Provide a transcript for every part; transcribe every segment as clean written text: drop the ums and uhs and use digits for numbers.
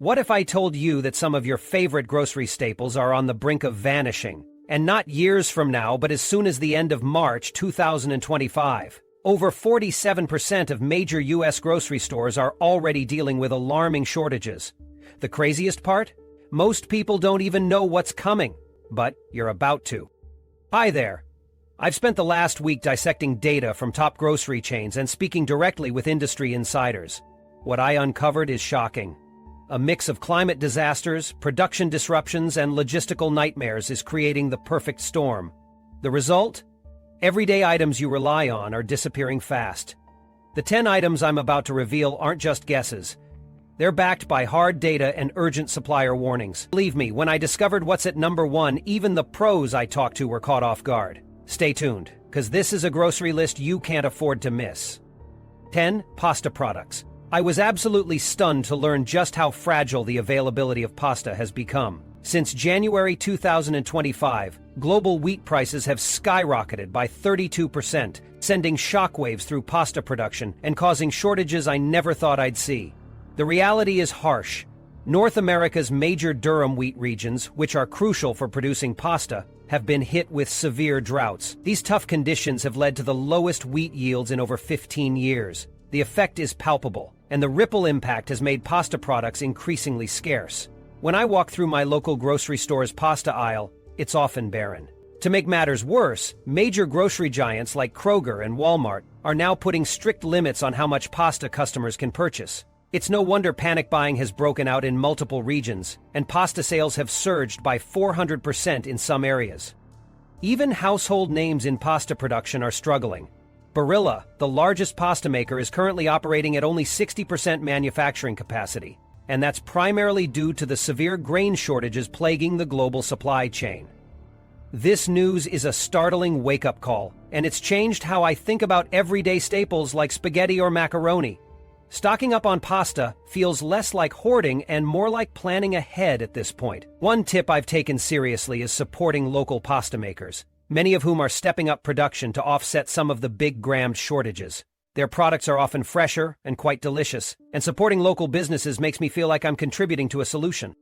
What if I told you that some of your favorite grocery staples are on the brink of vanishing? And not years from now, but as soon as the end of March 2025. Over 47% of major U.S. grocery stores are already dealing with alarming shortages. The craziest part? Most people don't even know what's coming, but you're about to. Hi there. I've spent the last week dissecting data from top grocery chains and speaking directly with industry insiders. What I uncovered is shocking. A mix of climate disasters, production disruptions, and logistical nightmares is creating the perfect storm. The result? Everyday items you rely on are disappearing fast. The 10 items I'm about to reveal aren't just guesses. They're backed by hard data and urgent supplier warnings. Believe me, when I discovered what's at number 1, even the pros I talked to were caught off guard. Stay tuned, because this is a grocery list you can't afford to miss. 10. Pasta products. I was absolutely stunned to learn just how fragile the availability of pasta has become. Since January 2025, global wheat prices have skyrocketed by 32%, sending shockwaves through pasta production and causing shortages I never thought I'd see. The reality is harsh. North America's major durum wheat regions, which are crucial for producing pasta, have been hit with severe droughts. These tough conditions have led to the lowest wheat yields in over 15 years. The effect is palpable, and the ripple impact has made pasta products increasingly scarce. When I walk through my local grocery store's pasta aisle, it's often barren. To make matters worse, major grocery giants like Kroger and Walmart are now putting strict limits on how much pasta customers can purchase. It's no wonder panic buying has broken out in multiple regions, and pasta sales have surged by 400% in some areas. Even household names in pasta production are struggling. Barilla, the largest pasta maker, is currently operating at only 60% manufacturing capacity, and that's primarily due to the severe grain shortages plaguing the global supply chain. This news is a startling wake-up call, and it's changed how I think about everyday staples like spaghetti or macaroni. Stocking up on pasta feels less like hoarding and more like planning ahead at this point. One tip I've taken seriously is supporting local pasta makers, many of whom are stepping up production to offset some of the big gram shortages. Their products are often fresher and quite delicious, and supporting local businesses makes me feel like I'm contributing to a solution.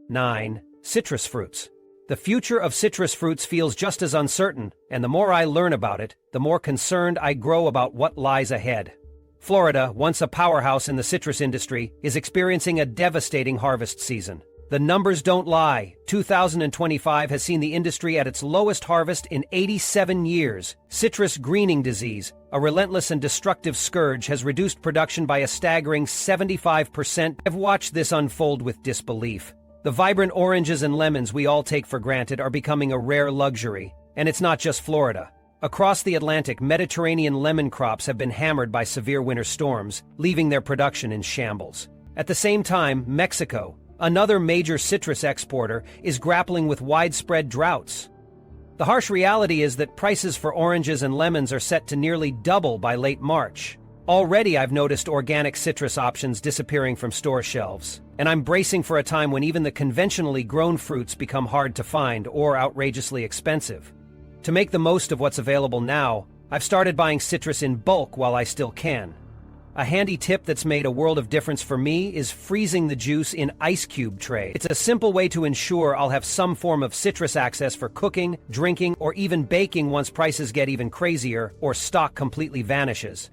9. Citrus fruits. The future of citrus fruits feels just as uncertain, and the more I learn about it, the more concerned I grow about what lies ahead. Florida, once a powerhouse in the citrus industry, is experiencing a devastating harvest season. The numbers don't lie. 2025 has seen the industry at its lowest harvest in 87 years. Citrus greening disease, a relentless and destructive scourge, has reduced production by a staggering 75%. I've watched this unfold with disbelief. The vibrant oranges and lemons we all take for granted are becoming a rare luxury. And it's not just Florida. Across the Atlantic, Mediterranean lemon crops have been hammered by severe winter storms, leaving their production in shambles. At the same time, Mexico, another major citrus exporter, is grappling with widespread droughts. The harsh reality is that prices for oranges and lemons are set to nearly double by late March. Already I've noticed organic citrus options disappearing from store shelves, and I'm bracing for a time when even the conventionally grown fruits become hard to find or outrageously expensive. To make the most of what's available now, I've started buying citrus in bulk while I still can. A handy tip that's made a world of difference for me is freezing the juice in ice cube trays. It's a simple way to ensure I'll have some form of citrus access for cooking, drinking, or even baking once prices get even crazier or stock completely vanishes.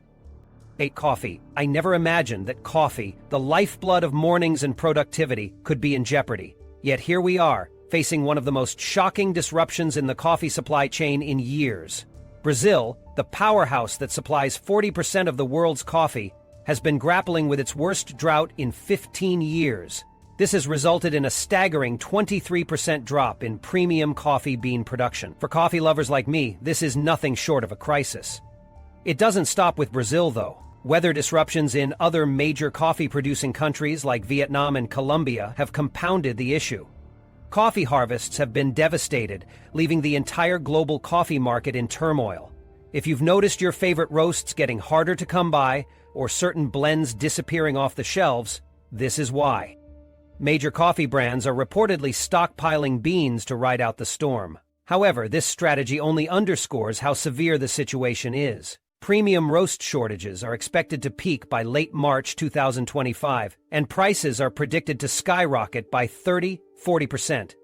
8. Coffee. I never imagined that coffee, the lifeblood of mornings and productivity, could be in jeopardy. Yet here we are, facing one of the most shocking disruptions in the coffee supply chain in years. Brazil, the powerhouse that supplies 40% of the world's coffee, has been grappling with its worst drought in 15 years. This has resulted in a staggering 23% drop in premium coffee bean production. For coffee lovers like me, this is nothing short of a crisis. It doesn't stop with Brazil, though. Weather disruptions in other major coffee-producing countries like Vietnam and Colombia have compounded the issue. Coffee harvests have been devastated, leaving the entire global coffee market in turmoil. If you've noticed your favorite roasts getting harder to come by, or certain blends disappearing off the shelves, this is why. Major coffee brands are reportedly stockpiling beans to ride out the storm. However, this strategy only underscores how severe the situation is. Premium roast shortages are expected to peak by late March 2025, and prices are predicted to skyrocket by 30–40%.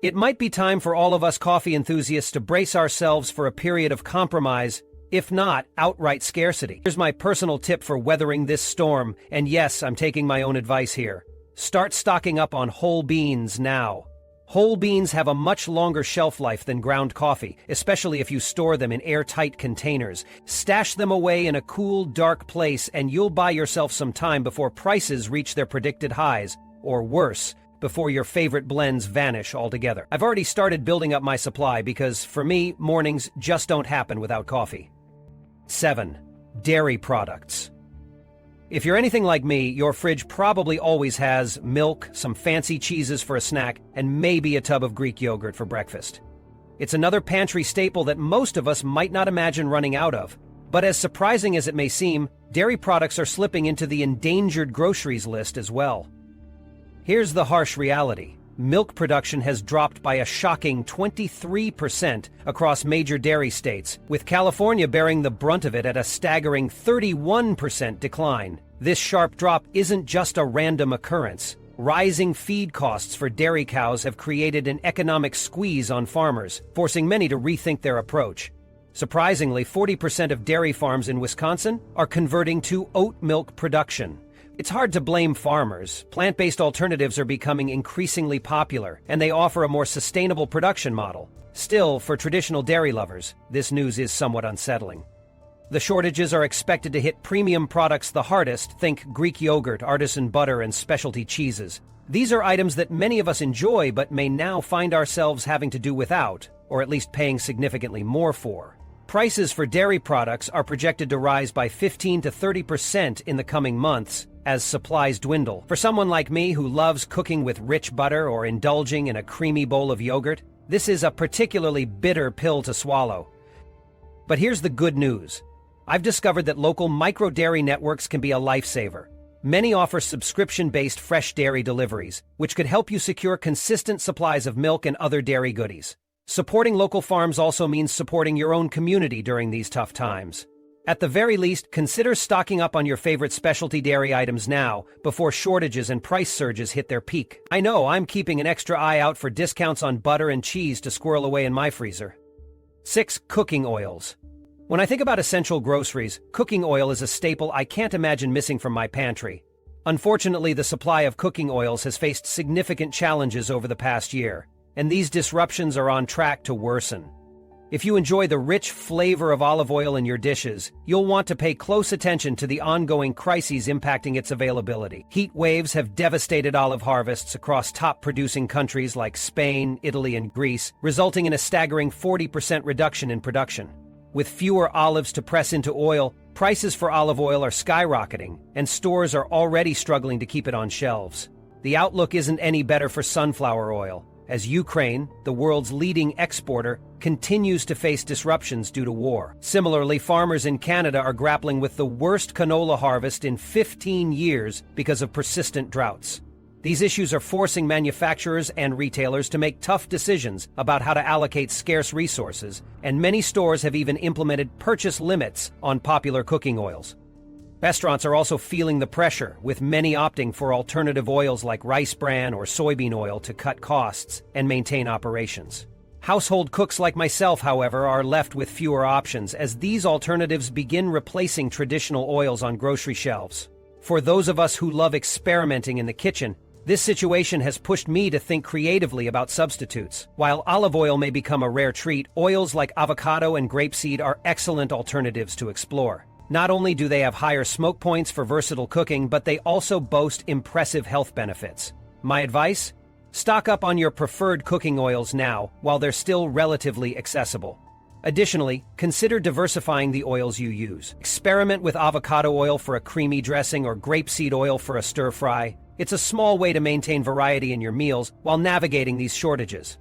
It might be time for all of us coffee enthusiasts to brace ourselves for a period of compromise, if not outright scarcity. Here's my personal tip for weathering this storm, and yes, I'm taking my own advice here. Start stocking up on whole beans now. Whole beans have a much longer shelf life than ground coffee, especially if you store them in airtight containers. Stash them away in a cool, dark place, and you'll buy yourself some time before prices reach their predicted highs, or worse, before your favorite blends vanish altogether. I've already started building up my supply because, for me, mornings just don't happen without coffee. 7. Dairy products. If you're anything like me, your fridge probably always has milk, some fancy cheeses for a snack, and maybe a tub of Greek yogurt for breakfast. It's another pantry staple that most of us might not imagine running out of. But as surprising as it may seem, dairy products are slipping into the endangered groceries list as well. Here's the harsh reality. Milk production has dropped by a shocking 23% across major dairy states, with California bearing the brunt of it at a staggering 31% decline. This sharp drop isn't just a random occurrence. Rising feed costs for dairy cows have created an economic squeeze on farmers, forcing many to rethink their approach. Surprisingly, 40% of dairy farms in Wisconsin are converting to oat milk production. It's hard to blame farmers. Plant-based alternatives are becoming increasingly popular, and they offer a more sustainable production model. Still, for traditional dairy lovers, this news is somewhat unsettling. The shortages are expected to hit premium products the hardest. Think Greek yogurt, artisan butter, and specialty cheeses. These are items that many of us enjoy but may now find ourselves having to do without, or at least paying significantly more for. Prices for dairy products are projected to rise by 15 to 30% in the coming months as supplies dwindle. For someone like me who loves cooking with rich butter or indulging in a creamy bowl of yogurt, this is a particularly bitter pill to swallow. But here's the good news. I've discovered that local micro-dairy networks can be a lifesaver. Many offer subscription-based fresh dairy deliveries, which could help you secure consistent supplies of milk and other dairy goodies. Supporting local farms also means supporting your own community during these tough times. At the very least, consider stocking up on your favorite specialty dairy items now, before shortages and price surges hit their peak. I know I'm keeping an extra eye out for discounts on butter and cheese to squirrel away in my freezer. 6. Cooking oils. When I think about essential groceries, cooking oil is a staple I can't imagine missing from my pantry. Unfortunately, the supply of cooking oils has faced significant challenges over the past year, and these disruptions are on track to worsen. If you enjoy the rich flavor of olive oil in your dishes, you'll want to pay close attention to the ongoing crises impacting its availability. Heat waves have devastated olive harvests across top-producing countries like Spain, Italy, and Greece, resulting in a staggering 40% reduction in production. With fewer olives to press into oil, prices for olive oil are skyrocketing, and stores are already struggling to keep it on shelves. The outlook isn't any better for sunflower oil, as Ukraine, the world's leading exporter, continues to face disruptions due to war. Similarly, farmers in Canada are grappling with the worst canola harvest in 15 years because of persistent droughts. These issues are forcing manufacturers and retailers to make tough decisions about how to allocate scarce resources, and many stores have even implemented purchase limits on popular cooking oils. Restaurants are also feeling the pressure, with many opting for alternative oils like rice bran or soybean oil to cut costs and maintain operations. Household cooks like myself, however, are left with fewer options as these alternatives begin replacing traditional oils on grocery shelves. For those of us who love experimenting in the kitchen, this situation has pushed me to think creatively about substitutes. While olive oil may become a rare treat, oils like avocado and grapeseed are excellent alternatives to explore. Not only do they have higher smoke points for versatile cooking, but they also boast impressive health benefits. My advice? Stock up on your preferred cooking oils now, while they're still relatively accessible. Additionally, consider diversifying the oils you use. Experiment with avocado oil for a creamy dressing or grapeseed oil for a stir-fry. It's a small way to maintain variety in your meals while navigating these shortages.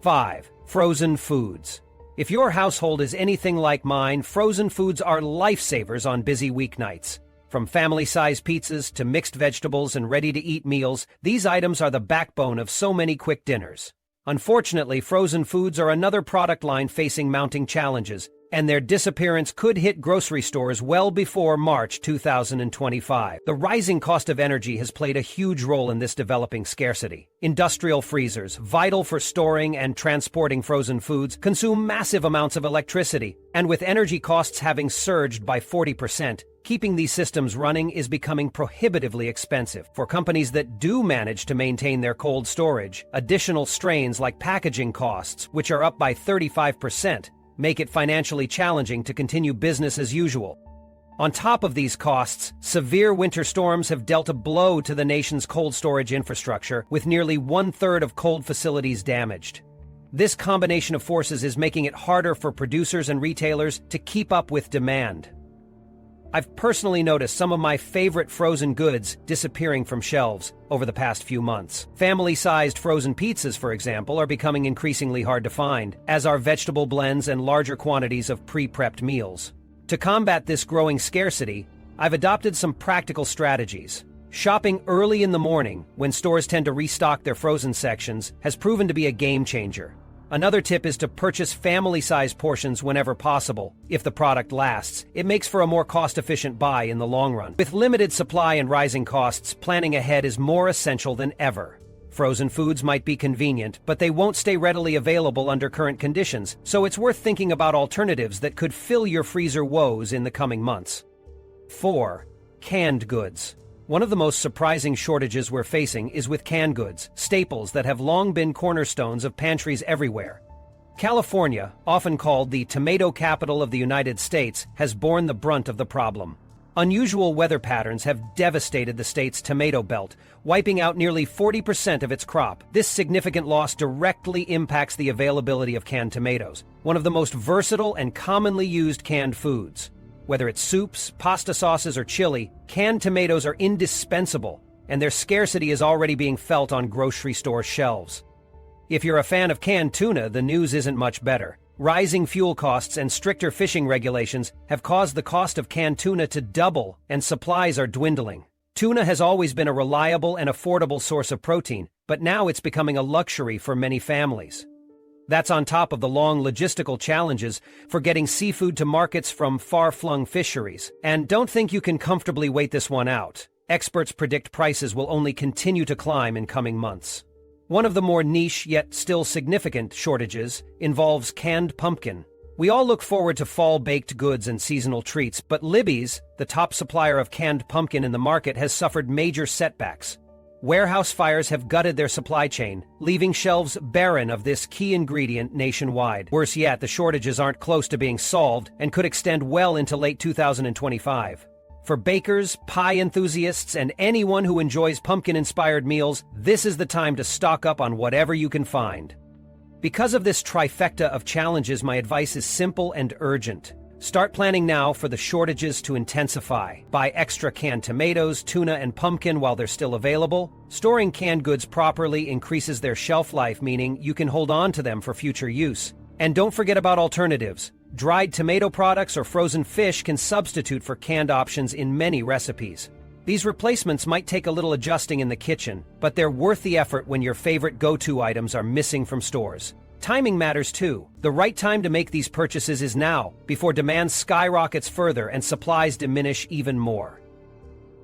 5. Frozen foods. If your household is anything like mine, frozen foods are lifesavers on busy weeknights. From family-sized pizzas to mixed vegetables and ready-to-eat meals, these items are the backbone of so many quick dinners. Unfortunately, frozen foods are another product line facing mounting challenges, and their disappearance could hit grocery stores well before March 2025. The rising cost of energy has played a huge role in this developing scarcity. Industrial freezers, vital for storing and transporting frozen foods, consume massive amounts of electricity, and with energy costs having surged by 40%, keeping these systems running is becoming prohibitively expensive. For companies that do manage to maintain their cold storage, additional strains like packaging costs, which are up by 35%, make it financially challenging to continue business as usual. On top of these costs, severe winter storms have dealt a blow to the nation's cold storage infrastructure, with nearly one-third of cold facilities damaged. This combination of forces is making it harder for producers and retailers to keep up with demand. I've personally noticed some of my favorite frozen goods disappearing from shelves over the past few months. Family-sized frozen pizzas, for example, are becoming increasingly hard to find, as are vegetable blends and larger quantities of pre-prepped meals. To combat this growing scarcity, I've adopted some practical strategies. Shopping early in the morning, when stores tend to restock their frozen sections, has proven to be a game changer. Another tip is to purchase family-sized portions whenever possible. If the product lasts, it makes for a more cost-efficient buy in the long run. With limited supply and rising costs, planning ahead is more essential than ever. Frozen foods might be convenient, but they won't stay readily available under current conditions, so it's worth thinking about alternatives that could fill your freezer woes in the coming months. 4. Canned goods. One of the most surprising shortages we're facing is with canned goods, staples that have long been cornerstones of pantries everywhere. California, often called the tomato capital of the United States, has borne the brunt of the problem. Unusual weather patterns have devastated the state's tomato belt, wiping out nearly 40% of its crop. This significant loss directly impacts the availability of canned tomatoes, one of the most versatile and commonly used canned foods. Whether it's soups, pasta sauces, or chili, canned tomatoes are indispensable, and their scarcity is already being felt on grocery store shelves. If you're a fan of canned tuna, the news isn't much better. Rising fuel costs and stricter fishing regulations have caused the cost of canned tuna to double, and supplies are dwindling. Tuna has always been a reliable and affordable source of protein, but now it's becoming a luxury for many families. That's on top of the long logistical challenges for getting seafood to markets from far-flung fisheries. And don't think you can comfortably wait this one out. Experts predict prices will only continue to climb in coming months. One of the more niche yet still significant shortages involves canned pumpkin. We all look forward to fall baked goods and seasonal treats, but Libby's, the top supplier of canned pumpkin in the market, has suffered major setbacks. Warehouse fires have gutted their supply chain, leaving shelves barren of this key ingredient nationwide. Worse yet, the shortages aren't close to being solved and could extend well into late 2025. For bakers, pie enthusiasts, and anyone who enjoys pumpkin-inspired meals, this is the time to stock up on whatever you can find. Because of this trifecta of challenges, my advice is simple and urgent. Start planning now for the shortages to intensify. Buy extra canned tomatoes, tuna, and pumpkin while they're still available. Storing canned goods properly increases their shelf life, meaning you can hold on to them for future use. And don't forget about alternatives. Dried tomato products or frozen fish can substitute for canned options in many recipes. These replacements might take a little adjusting in the kitchen, but they're worth the effort when your favorite go-to items are missing from stores. Timing matters too. The right time to make these purchases is now, before demand skyrockets further and supplies diminish even more.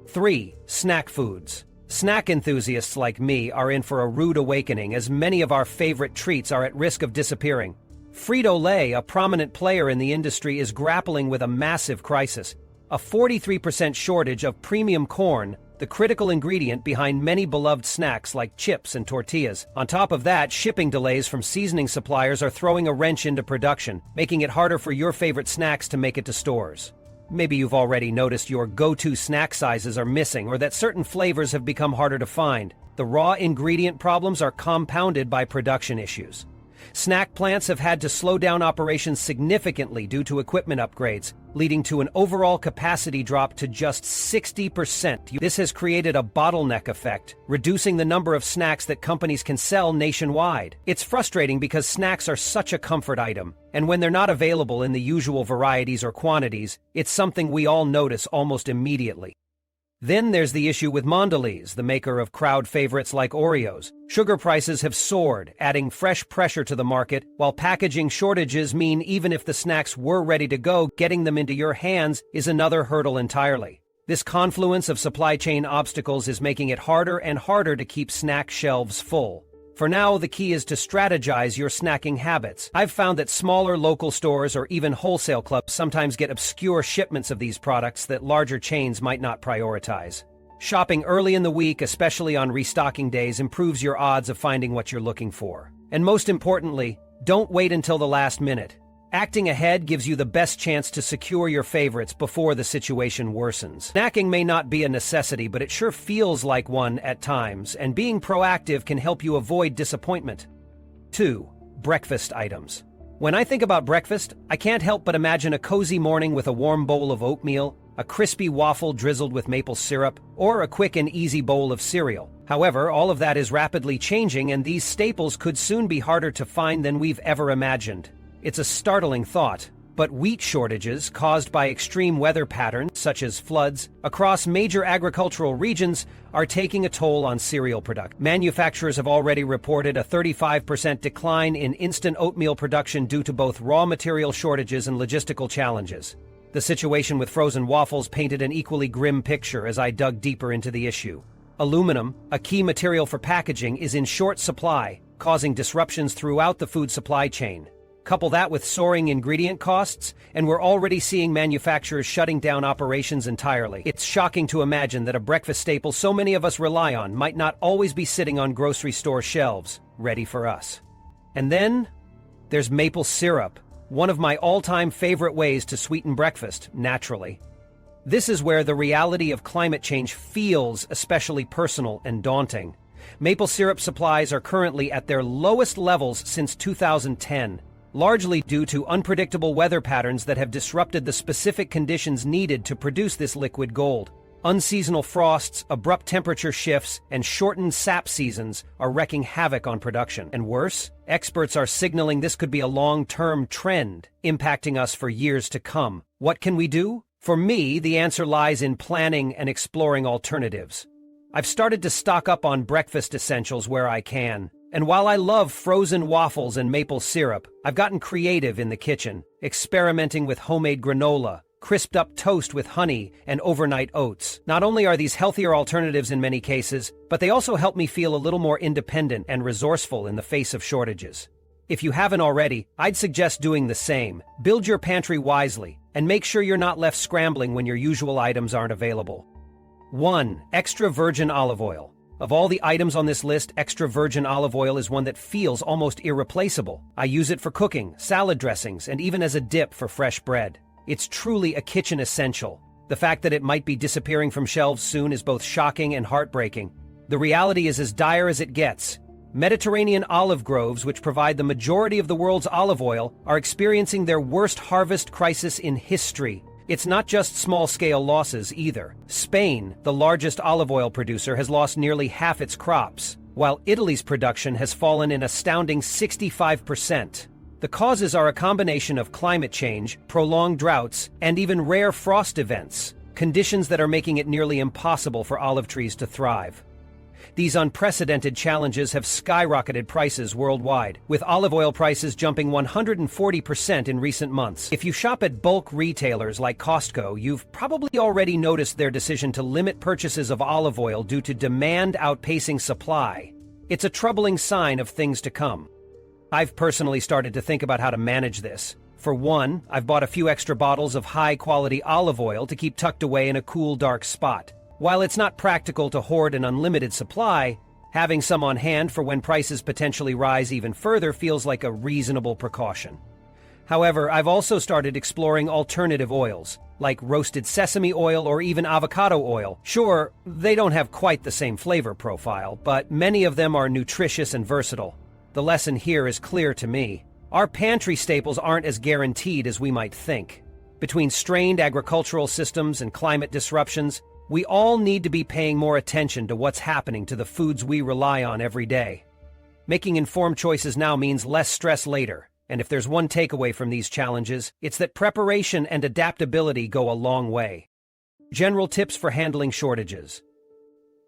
3. Snack foods. Snack enthusiasts like me are in for a rude awakening, as many of our favorite treats are at risk of disappearing. Frito-Lay, a prominent player in the industry, is grappling with a massive crisis. A 43% shortage of premium corn, the critical ingredient behind many beloved snacks like chips and tortillas. On top of that, shipping delays from seasoning suppliers are throwing a wrench into production, making it harder for your favorite snacks to make it to stores. Maybe you've already noticed your go-to snack sizes are missing, or that certain flavors have become harder to find. The raw ingredient problems are compounded by production issues. Snack plants have had to slow down operations significantly due to equipment upgrades, leading to an overall capacity drop to just 60%. This has created a bottleneck effect, reducing the number of snacks that companies can sell nationwide. It's frustrating because snacks are such a comfort item, and when they're not available in the usual varieties or quantities, it's something we all notice almost immediately. Then there's the issue with Mondelez, the maker of crowd favorites like Oreos. Sugar prices have soared, adding fresh pressure to the market, while packaging shortages mean even if the snacks were ready to go, getting them into your hands is another hurdle entirely. This confluence of supply chain obstacles is making it harder and harder to keep snack shelves full. For now, the key is to strategize your snacking habits. I've found that smaller local stores or even wholesale clubs sometimes get obscure shipments of these products that larger chains might not prioritize. Shopping early in the week, especially on restocking days, improves your odds of finding what you're looking for. And most importantly, don't wait until the last minute. Acting ahead gives you the best chance to secure your favorites before the situation worsens. Snacking may not be a necessity, but it sure feels like one at times, and being proactive can help you avoid disappointment. 2. Breakfast items. When I think about breakfast, I can't help but imagine a cozy morning with a warm bowl of oatmeal, a crispy waffle drizzled with maple syrup, or a quick and easy bowl of cereal. However, all of that is rapidly changing, and these staples could soon be harder to find than we've ever imagined. It's a startling thought, but wheat shortages caused by extreme weather patterns, such as floods, across major agricultural regions are taking a toll on cereal production. Manufacturers have already reported a 35% decline in instant oatmeal production due to both raw material shortages and logistical challenges. The situation with frozen waffles painted an equally grim picture as I dug deeper into the issue. Aluminum, a key material for packaging, is in short supply, causing disruptions throughout the food supply chain. Couple that with soaring ingredient costs, and we're already seeing manufacturers shutting down operations entirely. It's shocking to imagine that a breakfast staple so many of us rely on might not always be sitting on grocery store shelves, ready for us. And then there's maple syrup, one of my all-time favorite ways to sweeten breakfast, naturally. This is where the reality of climate change feels especially personal and daunting. Maple syrup supplies are currently at their lowest levels since 2010. Largely due to unpredictable weather patterns that have disrupted the specific conditions needed to produce this liquid gold. Unseasonal frosts, abrupt temperature shifts, and shortened sap seasons are wreaking havoc on production. And worse, experts are signaling this could be a long-term trend, impacting us for years to come. What can we do? For me, the answer lies in planning and exploring alternatives. I've started to stock up on breakfast essentials where I can. And while I love frozen waffles and maple syrup, I've gotten creative in the kitchen, experimenting with homemade granola, crisped up toast with honey, and overnight oats. Not only are these healthier alternatives in many cases, but they also help me feel a little more independent and resourceful in the face of shortages. If you haven't already, I'd suggest doing the same. Build your pantry wisely, and make sure you're not left scrambling when your usual items aren't available. 1. Extra virgin olive oil. Of all the items on this list, extra virgin olive oil is one that feels almost irreplaceable. I use it for cooking, salad dressings, and even as a dip for fresh bread. It's truly a kitchen essential. The fact that it might be disappearing from shelves soon is both shocking and heartbreaking. The reality is as dire as it gets. Mediterranean olive groves, which provide the majority of the world's olive oil, are experiencing their worst harvest crisis in history. It's not just small-scale losses either. Spain, the largest olive oil producer, has lost nearly half its crops, while Italy's production has fallen an astounding 65%. The causes are a combination of climate change, prolonged droughts, and even rare frost events, conditions that are making it nearly impossible for olive trees to thrive. These unprecedented challenges have skyrocketed prices worldwide, with olive oil prices jumping 140% in recent months. If you shop at bulk retailers like Costco, you've probably already noticed their decision to limit purchases of olive oil due to demand outpacing supply. It's a troubling sign of things to come. I've personally started to think about how to manage this. For one, I've bought a few extra bottles of high-quality olive oil to keep tucked away in a cool, dark spot. While it's not practical to hoard an unlimited supply, having some on hand for when prices potentially rise even further feels like a reasonable precaution. However, I've also started exploring alternative oils, like roasted sesame oil or even avocado oil. Sure, they don't have quite the same flavor profile, but many of them are nutritious and versatile. The lesson here is clear to me. Our pantry staples aren't as guaranteed as we might think. Between strained agricultural systems and climate disruptions, we all need to be paying more attention to what's happening to the foods we rely on every day. Making informed choices now means less stress later, and if there's one takeaway from these challenges, it's that preparation and adaptability go a long way. General tips for handling shortages.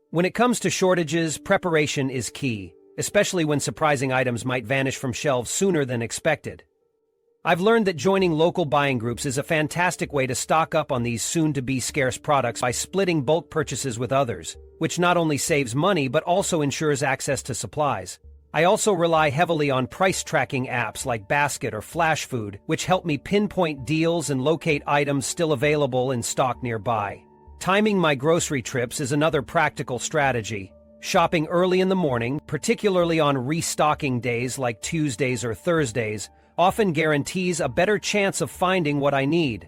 When it comes to shortages, preparation is key, especially when surprising items might vanish from shelves sooner than expected. I've learned that joining local buying groups is a fantastic way to stock up on these soon-to-be scarce products by splitting bulk purchases with others, which not only saves money but also ensures access to supplies. I also rely heavily on price-tracking apps like Basket or Flash Food, which help me pinpoint deals and locate items still available in stock nearby. Timing my grocery trips is another practical strategy. Shopping early in the morning, particularly on restocking days like Tuesdays or Thursdays, often guarantees a better chance of finding what I need.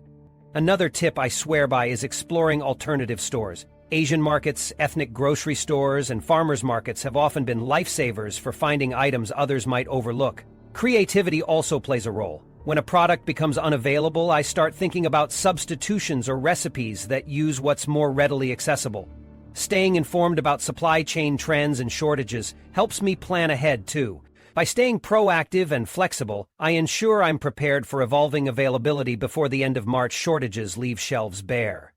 Another tip I swear by is exploring alternative stores. Asian markets, ethnic grocery stores, and farmers markets have often been lifesavers for finding items others might overlook. Creativity also plays a role. When a product becomes unavailable, I start thinking about substitutions or recipes that use what's more readily accessible. Staying informed about supply chain trends and shortages helps me plan ahead, too. By staying proactive and flexible, I ensure I'm prepared for evolving availability before the end of March shortages leave shelves bare.